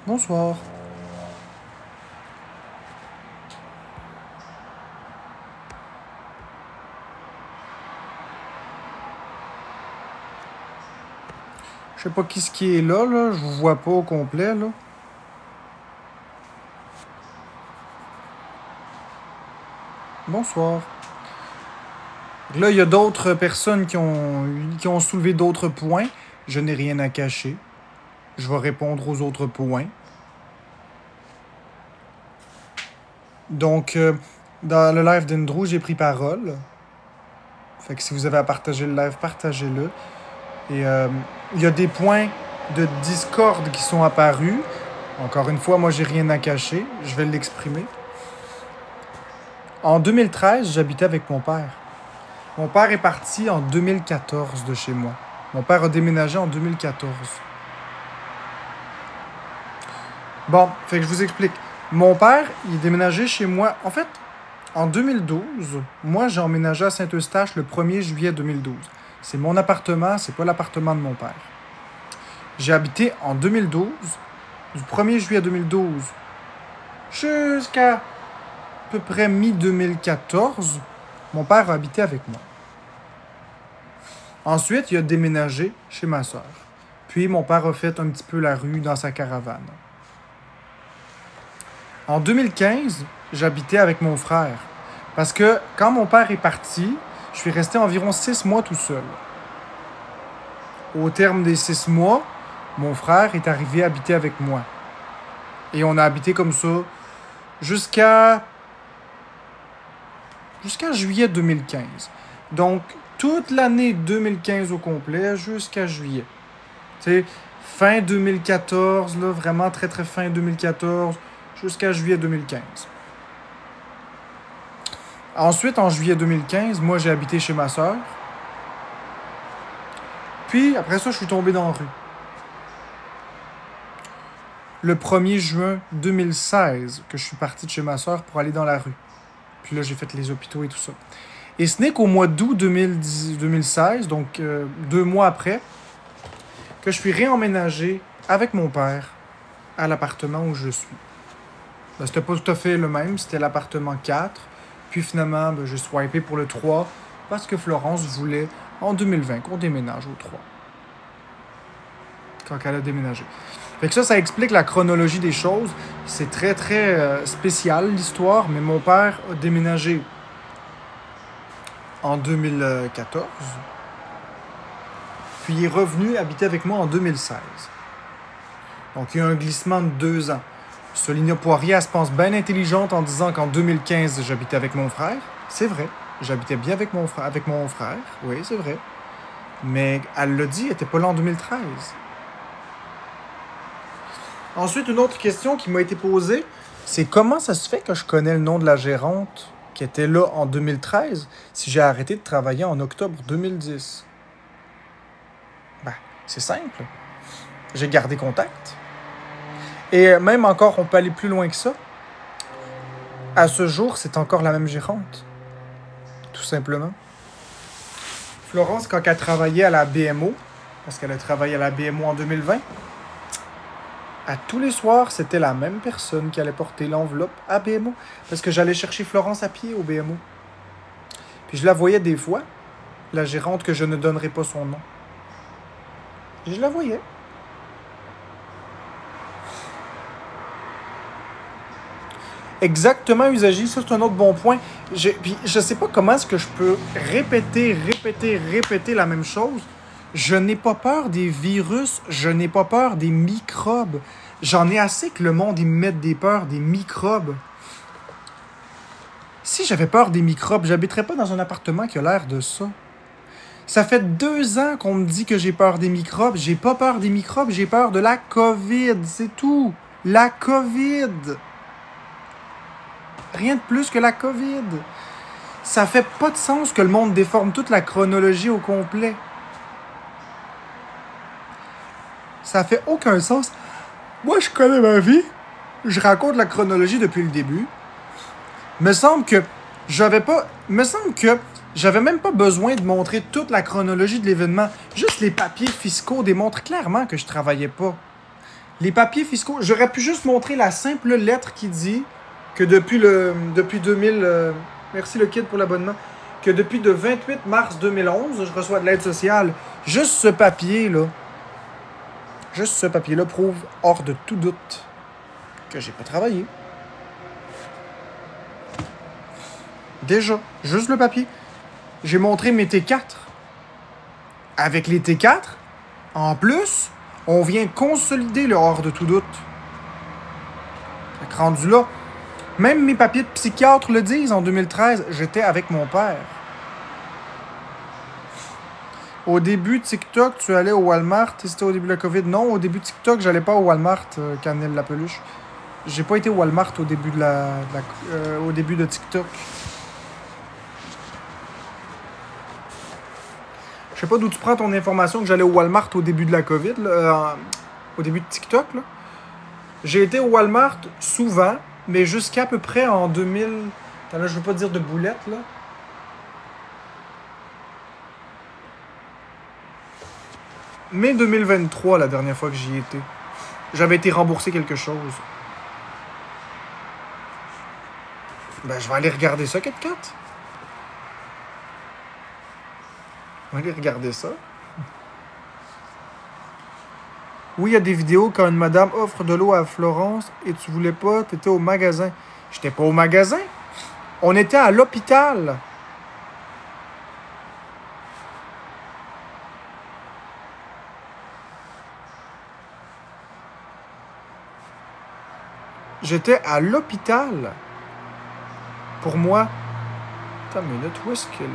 Bonsoir. Je sais pas qui est là, là. Je vous vois pas au complet, là. Bonsoir. Là, il y a d'autres personnes qui ont soulevé d'autres points. Je n'ai rien à cacher. Je vais répondre aux autres points. Donc, dans le live d'Andrew, j'ai pris parole. Fait que si vous avez à partager le live, partagez-le. Et il y a des points de discorde qui sont apparus. Encore une fois, moi, j'ai rien à cacher. Je vais l'exprimer. En 2013, j'habitais avec mon père. Mon père est parti en 2014 de chez moi. Mon père a déménagé en 2014. Bon, fait que je vous explique. Mon père, il est déménagé chez moi. En fait, en 2012, moi, j'ai emménagé à Saint-Eustache le 1er juillet 2012. C'est mon appartement, c'est pas l'appartement de mon père. J'ai habité en 2012, du 1er juillet 2012 jusqu'à à peu près mi-2014, mon père a habité avec moi. Ensuite, il a déménagé chez ma soeur. Puis, mon père a fait un petit peu la rue dans sa caravane. En 2015, j'habitais avec mon frère. Parce que quand mon père est parti, je suis resté environ 6 mois tout seul. Au terme des 6 mois, mon frère est arrivé habiter avec moi. Et on a habité comme ça jusqu'à juillet 2015. Donc, toute l'année 2015 au complet, jusqu'à juillet. Tu sais, fin 2014, là, vraiment très très fin 2014, jusqu'à juillet 2015. Ensuite, en juillet 2015, moi, j'ai habité chez ma soeur. Puis, après ça, je suis tombé dans la rue. Le 1er juin 2016, que je suis parti de chez ma soeur pour aller dans la rue. Puis là, j'ai fait les hôpitaux et tout ça. Et ce n'est qu'au mois d'août 2016, donc 2 mois après, que je suis réemménagé avec mon père à l'appartement où je suis. Ben, c'était pas tout à fait le même, c'était l'appartement 4. Puis finalement, ben, j'ai swipé pour le 3 parce que Florence voulait en 2020 qu'on déménage au 3. Quand elle a déménagé. Fait que ça explique la chronologie des choses. C'est très, très spécial, l'histoire, mais mon père a déménagé en 2014. Puis il est revenu habiter avec moi en 2016. Donc il y a un glissement de 2 ans. Solina Poirier, elle se pense bien intelligente en disant qu'en 2015, j'habitais avec mon frère. C'est vrai. J'habitais bien avec mon frère. Oui, c'est vrai. Mais elle l'a dit, elle n'était pas là en 2013. Ensuite, une autre question qui m'a été posée, c'est comment ça se fait que je connais le nom de la gérante qui était là en 2013 si j'ai arrêté de travailler en octobre 2010? Ben, c'est simple. J'ai gardé contact. Et même encore, on peut aller plus loin que ça. À ce jour, c'est encore la même gérante. Tout simplement. Florence, quand elle travaillait à la BMO, parce qu'elle a travaillé à la BMO en 2020, à tous les soirs, c'était la même personne qui allait porter l'enveloppe à BMO. Parce que j'allais chercher Florence à pied au BMO. Puis je la voyais des fois, la gérante que je ne donnerai pas son nom. Je la voyais. Exactement, Usagi, ça c'est un autre bon point. Puis je sais pas comment est-ce que je peux répéter la même chose. Je n'ai pas peur des virus, je n'ai pas peur des microbes. J'en ai assez que le monde y me mette des peurs des microbes. Si j'avais peur des microbes, j'habiterais pas dans un appartement qui a l'air de ça. Ça fait 2 ans qu'on me dit que j'ai peur des microbes. J'ai pas peur des microbes, j'ai peur de la COVID, c'est tout. La COVID. Rien de plus que la COVID. Ça fait pas de sens que le monde déforme toute la chronologie au complet. Ça fait aucun sens. Moi, je connais ma vie. Je raconte la chronologie depuis le début. Me semble que j'avais même pas besoin de montrer toute la chronologie de l'événement. Juste les papiers fiscaux démontrent clairement que je travaillais pas. Les papiers fiscaux, j'aurais pu juste montrer la simple lettre qui dit que depuis 2000, merci le kid pour l'abonnement, que depuis le 28 mars 2011, je reçois de l'aide sociale. Juste ce papier-là, prouve hors de tout doute que j'ai pas travaillé. Déjà, juste le papier. J'ai montré mes T4. Avec les T4, en plus, on vient consolider le hors de tout doute. Fait que rendu là, même mes papiers de psychiatre le disent, en 2013, j'étais avec mon père. Au début de TikTok, tu allais au Walmart et c'était au début de la COVID. Non, au début de TikTok, j'allais pas au Walmart, Canel la peluche. J'ai pas été au Walmart au début au début de TikTok. Je sais pas d'où tu prends ton information que j'allais au Walmart au début de la COVID, là, au début de TikTok. Là. J'ai été au Walmart souvent, mais jusqu'à peu près en 2000... Attends, là, je veux pas dire de boulette, là. Mai 2023, la dernière fois que j'y étais. J'avais été remboursé quelque chose. Ben, je vais aller regarder ça, 4-4. On va aller regarder ça. Oui, il y a des vidéos quand une madame offre de l'eau à Florence et tu voulais pas, t'étais au magasin. J'étais pas au magasin. On était à l'hôpital. J'étais à l'hôpital. Pour moi. Attends une minute, où est-ce que les...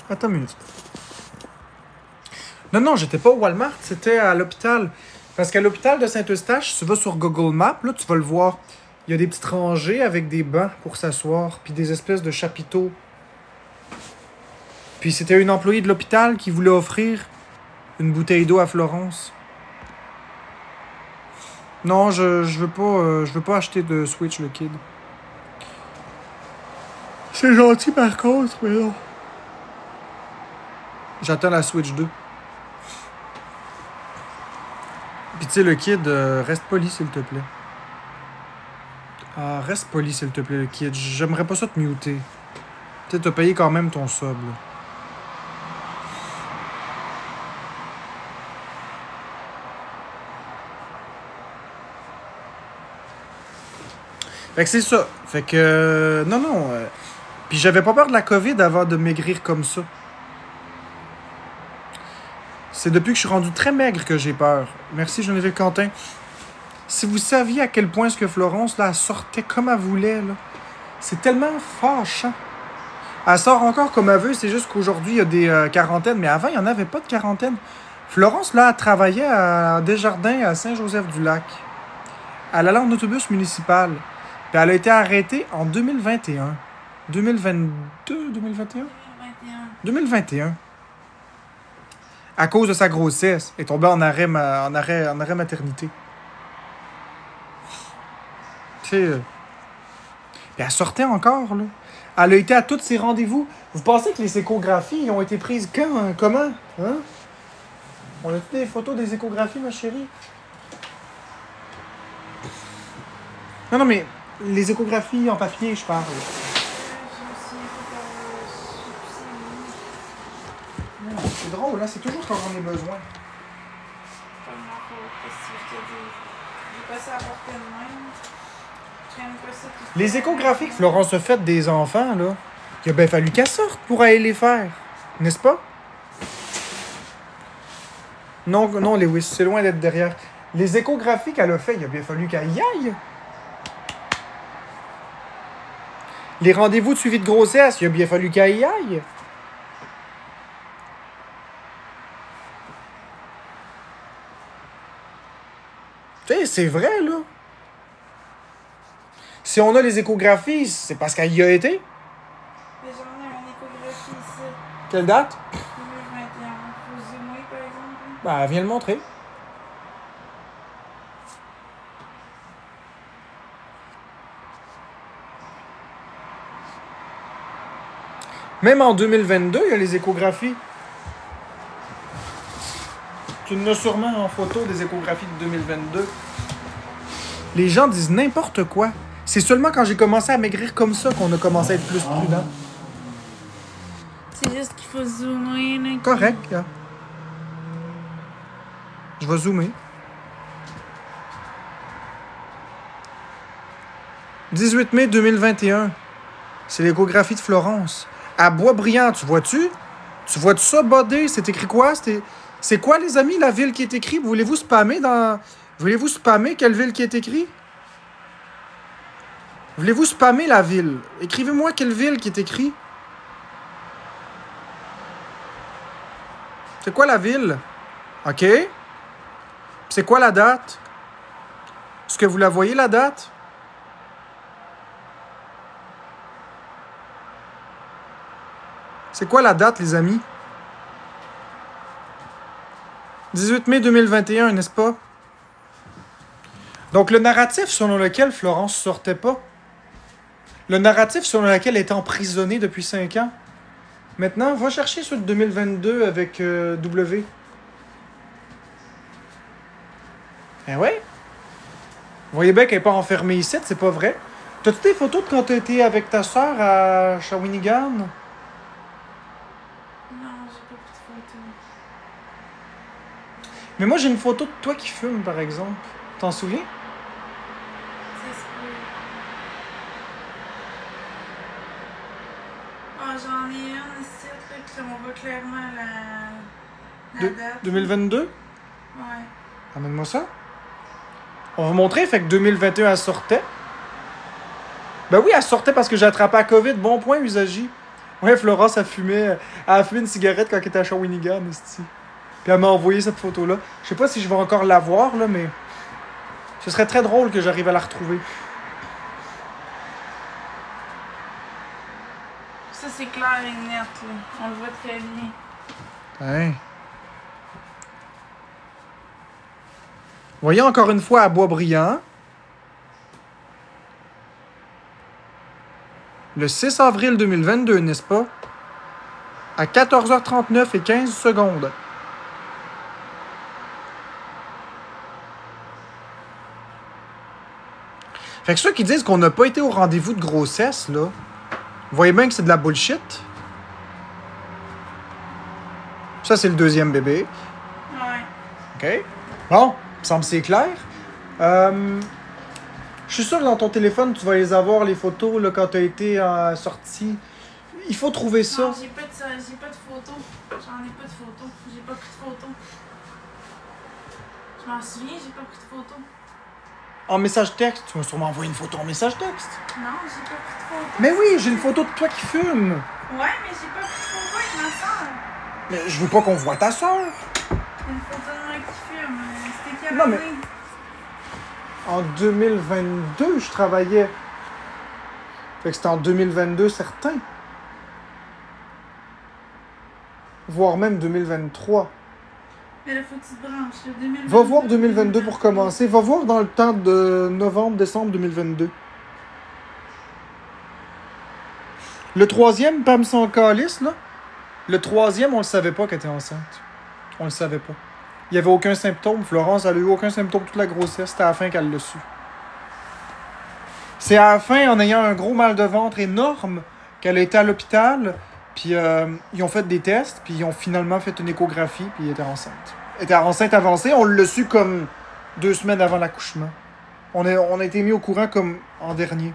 Attends une minute. Non, j'étais pas au Walmart, c'était à l'hôpital. Parce qu'à l'hôpital de Saint-Eustache, si tu vas sur Google Maps, là, tu vas le voir. Il y a des petites rangées avec des bancs pour s'asseoir, puis des espèces de chapiteaux. Puis c'était une employée de l'hôpital qui voulait offrir une bouteille d'eau à Florence. Non, je veux pas acheter de Switch, le kid. C'est gentil par contre, mais non. J'attends la Switch 2. Puis tu sais, le kid, reste poli s'il te plaît. Ah, reste poli s'il te plaît, le kid. J'aimerais pas ça te muter. Tu sais, t'as payé quand même ton sub, là. Fait que c'est ça. Fait que... non. Puis j'avais pas peur de la COVID avant de maigrir comme ça. C'est depuis que je suis rendu très maigre que j'ai peur. Merci Geneviève Quentin. Si vous saviez à quel point ce que Florence, là, elle sortait comme elle voulait, là. C'est tellement fâchant. Elle sort encore comme elle veut, c'est juste qu'aujourd'hui, il y a des quarantaines. Mais avant, il n'y en avait pas de quarantaine. Florence, là, elle travaillait à Desjardins, à Saint-Joseph-du-Lac. Elle allait en autobus municipal. Puis elle a été arrêtée en 2021. 2022, 2021? 2021. À cause de sa grossesse. Elle est tombée en arrêt maternité. Tu sais... Puis elle sortait encore, là. Elle a été à tous ses rendez-vous. Vous pensez que les échographies ont été prises quand? Hein? Comment? Hein? On a-tu des photos des échographies, ma chérie? Non, mais les échographies en papier, je parle. C'est drôle, là, c'est toujours quand j'en ai besoin. Les échographies que Florence a faites des enfants, là, il a bien fallu qu'elle sorte pour aller les faire. N'est-ce pas? Non, Lewis, c'est loin d'être derrière. Les échographies qu'elle a fait, il a bien fallu qu'elle y aille. Les rendez-vous de suivi de grossesse, il a bien fallu qu'elle y aille. Tu sais, c'est vrai, là. Si on a les échographies, c'est parce qu'elle y a été. Mais j'en ai une échographie ici. Quelle date? 2021. Faut zoomer, par exemple. Ben, elle vient le montrer. Même en 2022, il y a les échographies. Tu en as sûrement en photo des échographies de 2022. Les gens disent n'importe quoi. C'est seulement quand j'ai commencé à maigrir comme ça qu'on a commencé à être plus prudent. C'est juste qu'il faut zoomer. Là, Correct, là. Je vais zoomer. 18 mai 2021. C'est l'échographie de Florence. À Boisbriand, tu vois-tu? Tu vois-tu ça, Bodé? C'est écrit quoi? C'est quoi, les amis, la ville qui est écrite? Voulez-vous spammer dans... Voulez-vous spammer quelle ville qui est écrite? Voulez-vous spammer la ville? Écrivez-moi quelle ville qui est écrite. C'est quoi la ville? OK. C'est quoi la date? Est-ce que vous la voyez, la date? C'est quoi la date, les amis? 18 mai 2021, n'est-ce pas? Donc, le narratif selon lequel Florence sortait pas. Le narratif selon lequel elle était emprisonnée depuis 5 ans. Maintenant, va chercher celui de 2022 avec W. Eh ouais? Vous voyez bien qu'elle n'est pas enfermée ici, c'est pas vrai. T'as-tu des photos de quand tu étais avec ta soeur à Shawinigan? Non, j'ai pas pris de photo. Mais moi, j'ai une photo de toi qui fume, par exemple. T'en souviens? C'est ce que... Ah, j'en ai une ici, là, qui on voit clairement la date. 2022? Ouais. Amène-moi ça. On va montrer, fait que 2021, elle sortait. Ben oui, elle sortait parce que j'ai attrapé la COVID. Bon point, Usagi. Ouais, Florence, elle a fumé une cigarette quand elle était à Shawinigan, esti. Puis elle m'a envoyé cette photo-là. Je sais pas si je vais encore la voir, là, mais... Ce serait très drôle que j'arrive à la retrouver. Ça, c'est clair et net, là. On le voit très bien. Hein? Voyez encore une fois à Boisbriand. Le 6 avril 2022, n'est-ce pas? À 14h39 et 15 secondes. Fait que ceux qui disent qu'on n'a pas été au rendez-vous de grossesse, là, vous voyez bien que c'est de la bullshit. Ça, c'est le deuxième bébé. Ouais. OK. Bon, il me semble que c'est clair. Je suis sûr que dans ton téléphone, tu vas les avoir, les photos, là, quand tu as été sorti. Il faut trouver ça. Non, j'ai pas de photos. J'en ai pas de photos. J'ai pas pris de photos. Je m'en souviens, j'ai pas pris de photos. En message texte, tu m'as sûrement envoyé une photo en message texte. Non, j'ai pas pris de photos. Mais oui, j'ai une photo de toi qui fume. Ouais, mais j'ai pas pris de photos avec ma soeur. Mais je veux pas qu'on voit ta soeur. Une photo de moi qui fume. C'était quelle Non, mais- année? En 2022, je travaillais. Fait que c'était en 2022, certain. Voire même 2023. Mais là, faut que tu te branches. Là, 2022, Va voir 2022 pour commencer. Va voir dans le temps de novembre, décembre 2022. Le troisième, Pam sans calice, là. Le troisième, on le savait pas qu'elle était enceinte. On le savait pas. Il y avait aucun symptôme. Florence, elle a eu aucun symptôme toute la grossesse. C'était à la fin qu'elle l'a su. C'est à la fin, en ayant un gros mal de ventre énorme, qu'elle a été à l'hôpital. Puis ils ont fait des tests. Puis ils ont finalement fait une échographie. Puis elle était enceinte. Elle était enceinte avancée. On l'a su comme 2 semaines avant l'accouchement. On a été mis au courant comme en dernier.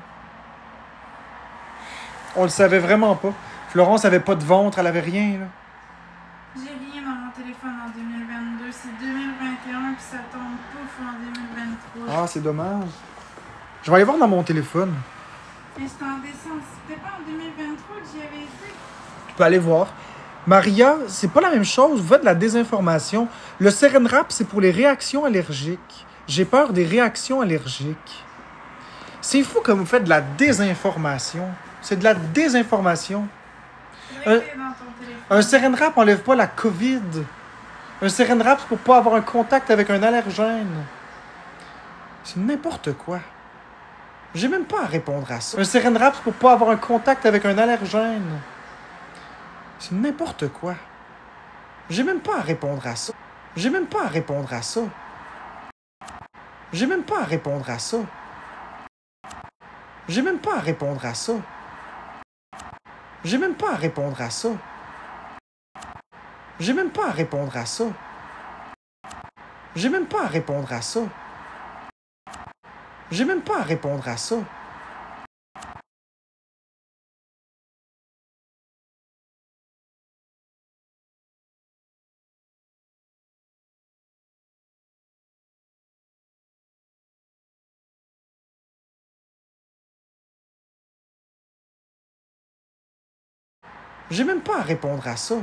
On le savait vraiment pas. Florence avait pas de ventre. Elle avait rien, là. J'ai rien dans mon téléphone en 2022. C'est 2021 puis ça tombe pouf en 2023. Ah, c'est dommage. Je vais aller voir dans mon téléphone. Mais c'était en décembre. C'était pas en 2023 que j'y avais été. Tu peux aller voir. Maria, c'est pas la même chose. Vous faites de la désinformation. Le Saran Wrap, c'est pour les réactions allergiques. J'ai peur des réactions allergiques. C'est fou comme vous faites de la désinformation. C'est de la désinformation. Faudrait que t'aies dans ton téléphone. Un saran wrap enlève pas la COVID. Un saran wrap, c'est pour pas avoir un contact avec un allergène. C'est n'importe quoi. J'ai même pas à répondre à ça. Un saran wrap, c'est pour pas avoir un contact avec un allergène. C'est n'importe quoi. J'ai même pas à répondre à ça. J'ai même pas à répondre à ça. J'ai même pas à répondre à ça. J'ai même pas à répondre à ça. J'ai même pas à répondre à ça. J'ai même pas à répondre à ça. J'ai même pas à répondre à ça. J'ai même pas à répondre à ça. J'ai même pas à répondre à ça.